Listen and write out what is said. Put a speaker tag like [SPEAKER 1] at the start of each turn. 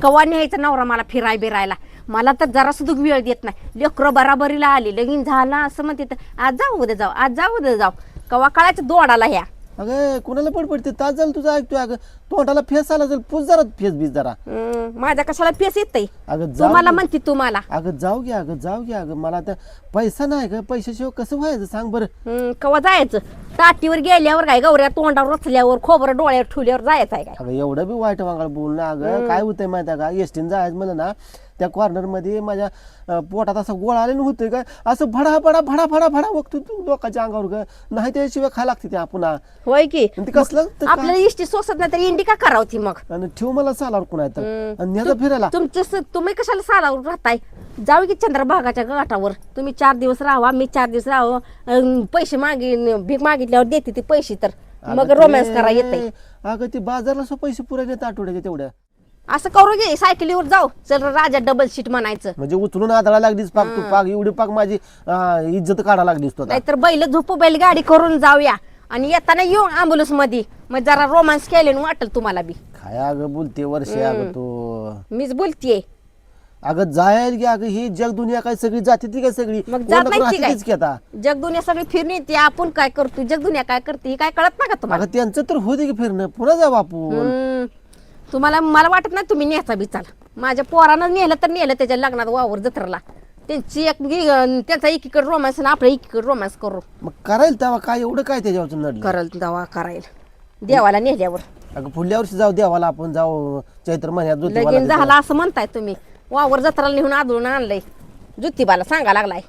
[SPEAKER 1] कवा न्यायचा नवरा मला फिराय बिरायला. मला तर जरा सुद्धा वेळ देत नाही. लेकरं बराबरीला आली लगीन झाला असं म्हणते तर आज जाऊ उद्या जाऊ आज जाऊ उद्या जाऊ. कवा काळाच्या दोडाला ह्या.
[SPEAKER 2] अगं कोणाला पडते तास झालं तुझं ऐकतोय. अगं तोंडाला फेस आला असेल पूस जरा फेस बीस जरा.
[SPEAKER 1] माझ्या कशाला फेस येतय.
[SPEAKER 2] अगं
[SPEAKER 1] तुम्हाला म्हणते तुम्हाला.
[SPEAKER 2] अगं जाऊ घ्या अगं मला आता पैसा नाही ग. पैशाशिवाय कसं व्हायचं सांग बरं.
[SPEAKER 1] कवा जायचं ताटीवर गेल्यावर काय गौऱ्या तोंडावर रचल्यावर खोबरं डोळ्यावर ठेवल्यावर जायचं आहे काय.
[SPEAKER 2] अगं एवढं बी वाईट वांगाळ बोलणं. अगं काय होतंय माहिती आहे का एसटीन जायचं म्हणलं ना त्या कॉर्नर मध्ये माझ्या पोटात असा गोळा आलेला होतोय काय असं भडा भडा भडा भडा भडा बघतो तू लोकांच्या अंगावर ग. नाही त्याशिवाय खायला लागते ते पुन्हा.
[SPEAKER 1] होय की
[SPEAKER 2] ते कसलं
[SPEAKER 1] आपल्याला इष्टी सोसत नाही तर इंडी का करावती मग.
[SPEAKER 2] आणि ठेव मला सालावर कुणा तर न्याचा फिरायला.
[SPEAKER 1] तुम्ही कशाला सालावर राहताय. जाऊ की चंद्रभागाच्या घाटावर. तुम्ही 4 दिवस राहा मी 4 दिवस राहा. पैसे भीक मागितल्यावर देते ते पैसे तर मग रोमॅन्स करा येते.
[SPEAKER 2] अगं ते बाजारला पैसे पुरायचे आठवड्याचे तेवढ्या.
[SPEAKER 1] असं करू घे सायकलीवर जाऊ चल राजा डबल सीट म्हणायचं.
[SPEAKER 2] म्हणजे उचलून आदळा लागलीस पाक तू पाक एवढी पाक माझी इज्जत काढा लागलीस तो.
[SPEAKER 1] नाहीतर बैल गाडी करून जाऊया आणि येताना येऊ अँब्युलन्स मध्ये मग जरा रोमांस केले वाटेल तुम्हाला बी.
[SPEAKER 2] काय अगं बोलते वर्षे अगं तू.
[SPEAKER 1] मीच बोलतीये.
[SPEAKER 2] अगं जायला की अगं ही जग दुनिया काय सगळी जाते ती काय सगळी.
[SPEAKER 1] मग जात नाही
[SPEAKER 2] कोणाकडे की आता
[SPEAKER 1] जग दुनिया सगळी फिरून येते. आपण काय करतो जग दुनिया काय करते हे काय कळत ना का तुम्हाला.
[SPEAKER 2] अगं त्यांचं तर होते की फिरणं पुन्हा जाऊ आपण.
[SPEAKER 1] तुम्हाला मला वाटत नाही तुम्ही न्यायचा बी चाल. माझ्या पोरानं नेलं तर नेलं त्याच्या लग्नात वावर जत्रला. त्यांची त्यांचा एकीकडे रोमॅन्स आणि आपल्या एकीकडे रोमॅन्स करू.
[SPEAKER 2] मग करायला तेव्हा काय एवढं काय त्याच्यावर नडलं.
[SPEAKER 1] करल दवा करायला देवाला नेल्यावर.
[SPEAKER 2] अगं पुढल्या वर्षी जाऊ देवाला आपण जाऊ चैत्र महिन्यात
[SPEAKER 1] लगीन झाला असं म्हणताय तुम्ही. वावर जत्राला नेऊन आदळून आणलंय ज्योतिबाला सांगा लागलाय.